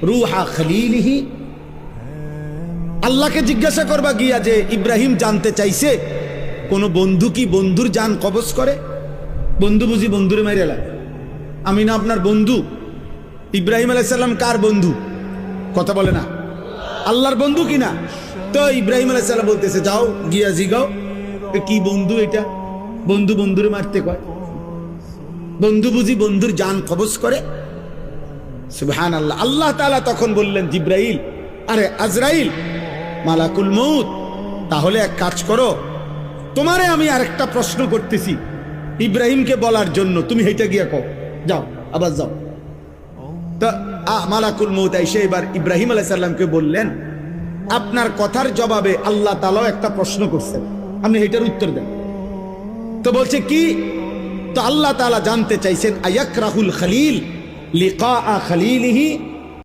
রুহা খলিলিহি। আল্লাহকে জিজ্ঞাসা করবা গিয়া যে ইব্রাহিম জানতে চাইছে কোন বন্ধু কি বন্ধুর জান কবজ করে? বন্ধু বুঝি বন্ধুরে মাইরে লাগে? আমি না আপনার বন্ধু? ইব্রাহিম আলাইহিস সালাম কার বন্ধু? কথা বলে না, আল্লাহর বন্ধু কিনা? তো ইব্রাহিম আলাইহিস সালাম বলতেছে যাও গিয়া জিগাও কি বন্ধু এটা, বন্ধু বন্ধুরে মারতে কয়? বন্ধু বুঝি বন্ধুর জান কবজ করে? সুবহানাল্লাহ। আল্লাহ তাআলা তখন বললেন জিব্রাইল, আরে আজরাইল, মালাকুল মউত, তাহলে এক কাজ করো, তোমারে আমি আরেকটা প্রশ্ন করতেছি ইব্রাহিমকে বলার জন্য, তুমি হেঁটে গিয়া কও, যাও আবার যাও। তা মালাকুল মউত এসে এবার ইব্রাহিম আলাইহিস সালামকে বললেন, আপনার কথার জবাবে আল্লাহ তাআলাও একটা প্রশ্ন করছেন, আপনি এটার উত্তর দেন। তো বলছে কি? তো আল্লাহ তাআলা জানতে চাইছেন আয়াকরাহুল খলিল লিকা খলিলিহি